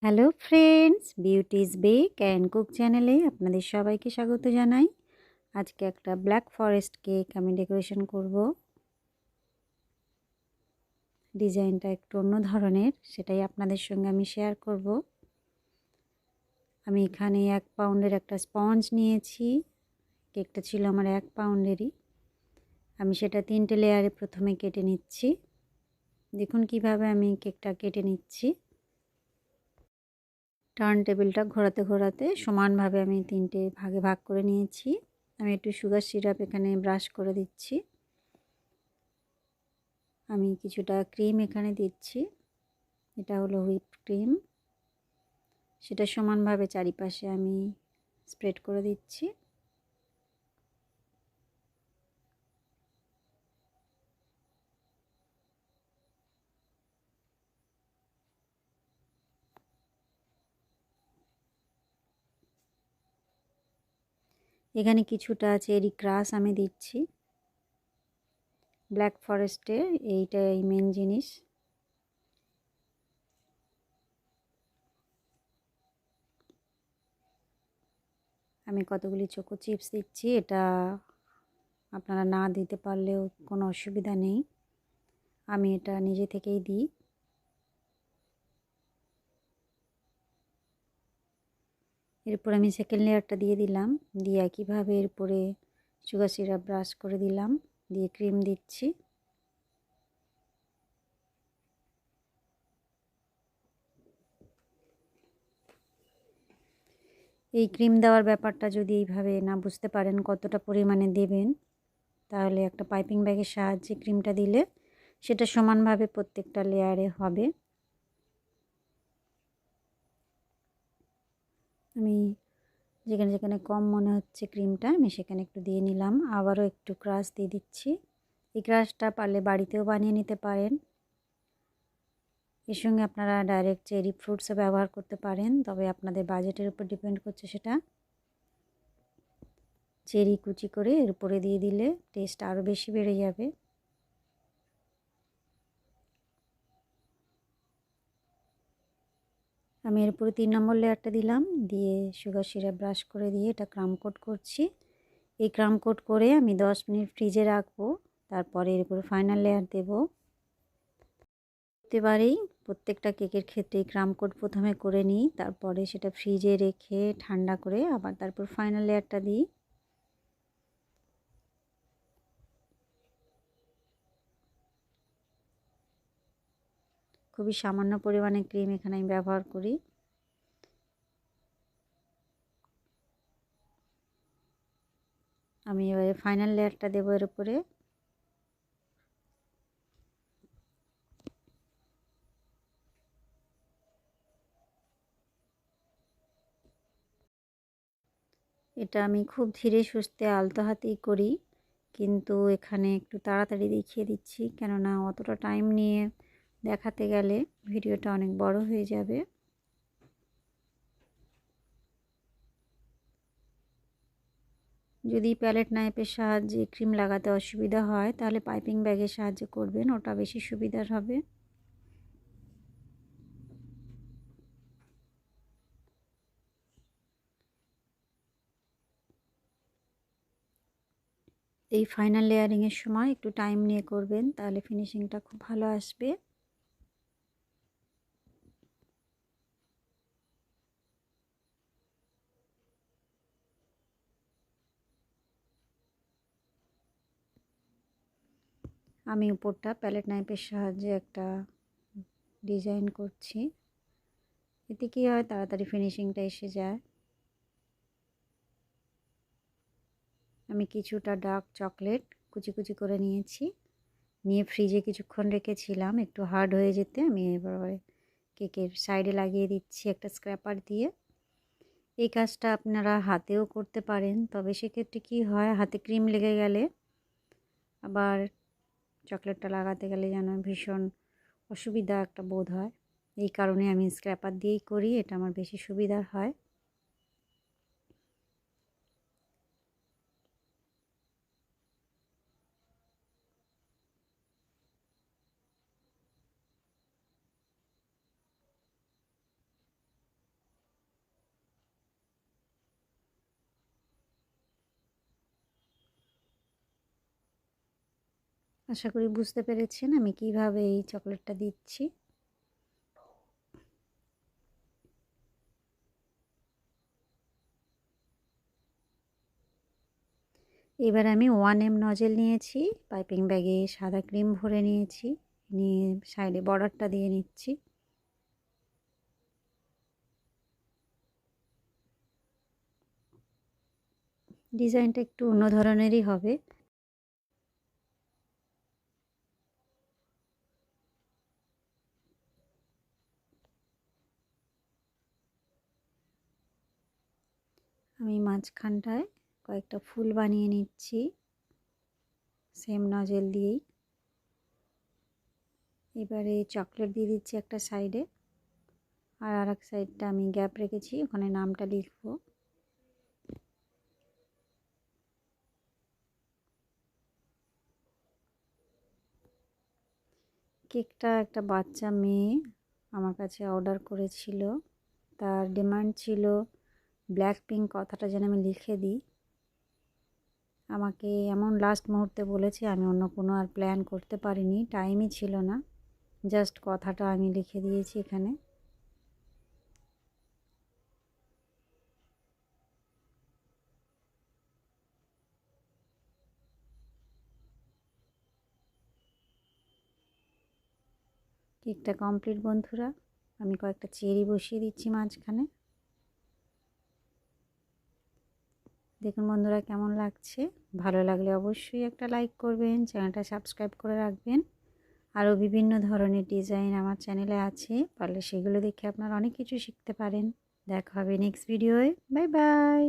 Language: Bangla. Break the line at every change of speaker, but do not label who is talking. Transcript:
Hello friends, Beauty's Bake and Cook চ্যানেলে আপনাদের সবাইকে স্বাগত জানাই। আজকে একটা ব্ল্যাক ফরেস্ট কেক আমি ডেকোরেশন করব। ডিজাইনটা একটু অন্য ধরনের, সেটাই আপনাদের সঙ্গে আমি শেয়ার করব। আমি এখানে 1 পাউন্ডের একটা স্পঞ্জ নিয়েছি। কেকটা ছিল আমার 1 পাউন্ডেরই। আমি সেটা 3টে লেয়ারে প্রথমে কেটে নিচ্ছি। দেখুন কিভাবে আমি কেকটা কেটে নিচ্ছি। টার্ন টেবিলটা ঘোরাতে ঘোরাতে সমানভাবে আমি 3টে ভাগে ভাগ করে নিয়েছি। আমি একটু সুগার সিরাপ এখানে ব্রাশ করে দিচ্ছি। আমি কিছুটা ক্রিম এখানে দিচ্ছি। এটা হলো হুইপ ক্রিম। সেটা সমানভাবে চারিপাশে আমি স্প্রেড করে দিচ্ছি। এখানে কিছুটা চেরি ক্রাশ আমি দিচ্ছি। ব্ল্যাক ফরেস্টের এইটাই মেন জিনিস। আমি কতগুলি চোকো চিপস দিচ্ছি। এটা আপনারা না দিতে পারলেও কোনো অসুবিধা নেই, আমি এটা নিজে থেকেই দিই। এরপর আমি সেকেন্ড লেয়ারটা দিয়ে দিলাম। দিয়ে একইভাবে এরপরে সুগার সিরাপ ব্রাশ করে দিলাম, দিয়ে ক্রিম দিচ্ছি। এই ক্রিম দেওয়ার ব্যাপারটা যদি এইভাবে না বুঝতে পারেন কতটা পরিমাণে দেবেন, তাহলে একটা পাইপিং ব্যাগের সাহায্যে ক্রিমটা দিলে সেটা সমানভাবে প্রত্যেকটা লেয়ারে হবে। আমি যেখানে যেখানে কম মনে হচ্ছে ক্রিমটা, আমি সেখানে একটু দিয়ে নিলাম। আবারও একটু ক্রাশ দিয়ে দিচ্ছি। এই ক্রাশটা পারলে বাড়িতেও বানিয়ে নিতে পারেন। এর সঙ্গে আপনারা ডাইরেক্ট চেরি ফ্রুটসও ব্যবহার করতে পারেন, তবে আপনাদের বাজেটের উপর ডিপেন্ড করছে সেটা। চেরি কুচি করে এর উপরে দিয়ে দিলে টেস্ট আরও বেশি বেড়ে যাবে। আমি এর উপরে 3 নম্বর লেয়ারটা দিলাম, দিয়ে সুগার সিরাপ ব্রাশ করে দিয়ে এটা ক্রাম কোট করছি। এই ক্রাম কোট করে আমি 10 মিনিট ফ্রিজে রাখবো। তারপরে এর উপরে ফাইনাল লেয়ার দেব। প্রত্যেকবারেই প্রত্যেকটা কেকের ক্ষেত্রেই ক্রাম কোট প্রথমে করে নিই, তারপরে সেটা ফ্রিজে রেখে ঠান্ডা করে আবার তারপর ফাইনাল লেয়ারটা দিই। খুবই সামান্য পরিমাণে ক্রিম এখানে আমি ব্যবহার করি। আমি এবারে ফাইনাল লেয়ারটা দেবো এর উপরে। এটা আমি খুব ধীরে সুস্থে আলতো হাতেই করি, কিন্তু এখানে একটু তাড়াতাড়ি দেখিয়ে দিচ্ছি, কেননা অতটা টাইম নিয়ে দেখাতে গেলে ভিডিওটা অনেক বড় হয়ে যাবে। যদি প্যালেট নাইফের সাহায্যে ক্রিম লাগাতে অসুবিধা হয়, তাহলে পাইপিং ব্যাগের সাহায্যে করবেন, ওটা বেশি সুবিধার হবে। এই ফাইনাল লেয়ারিংয়ের সময় একটু টাইম নিয়ে করবেন, তাহলে ফিনিশিংটা খুব ভালো আসবে। আমি উপরটা প্যালেট নাইফের সাহায্যে একটা ডিজাইন করছি। এতে কী হয়, তাড়াতাড়ি ফিনিশিংটা এসে যায়। আমি কিছুটা ডার্ক চকলেট কুচি কুচি করে নিয়েছি, নিয়ে ফ্রিজে কিছুক্ষণ রেখেছিলাম একটু হার্ড হয়ে যেতে। আমি এবারে কেকের সাইডে লাগিয়ে দিচ্ছি একটা স্ক্র্যাপার দিয়ে। এই কাজটা আপনারা হাতেও করতে পারেন, তবে সেক্ষেত্রে কী হয়, হাতে ক্রিম লেগে গেলে আবার চকলেটটা লাগাতে গেলে যেন ভীষণ অসুবিধা একটা বোধ হয়। এই কারণে আমি স্ক্র্যাপার দিয়েই করি, এটা আমার বেশি সুবিধার হয়। আশা করি বুঝতে পেরেছেন আমি কিভাবে এই চকলেটটা দিচ্ছি। এবার আমি 1M নজেল নিয়েছি, পাইপিং ব্যাগে সাদা ক্রিম ভরে নিয়েছি, নিয়ে সাইডে বর্ডারটা দিয়ে নিচ্ছি। ডিজাইনটা একটু অন্য ধরনেরই হবে। আমি মাঝখানটায় কয়েকটা ফুল বানিয়ে নিচ্ছি সেম নজেল দিয়েই। এবারে চকলেট দিয়ে দিচ্ছি একটা সাইডে, আর আরেক সাইডটা আমি গ্যাপ রেখেছি, ওখানে নামটা লিখবো। কেকটা একটা বাচ্চা মেয়ে আমার কাছে অর্ডার করেছিল, তার ডিমান্ড ছিল ব্ল্যাক পিঙ্ক কথাটা যেন আমি লিখে দিই। আমাকে এমন লাস্ট মুহূর্তে বলেছে, আমি অন্য কোনো আর প্ল্যান করতে পারিনি, টাইমই ছিল না, জাস্ট কথাটা আমি লিখে দিয়েছি এখানে। কেকটা কমপ্লিট বন্ধুরা। আমি কয়েকটা চেরি বসিয়ে দিচ্ছি মাঝখানে। দেখুন বন্ধুরা কেমন লাগছে। ভালো লাগলে অবশ্যই একটা লাইক করবেন, চ্যানেলটা সাবস্ক্রাইব করে রাখবেন। আরও বিভিন্ন ধরনের ডিজাইন আমার চ্যানেলে আছে, পারলে সেগুলো দেখে আপনারা অনেক কিছু শিখতে পারেন। দেখা হবে নেক্সট ভিডিওয়ে। Bye bye.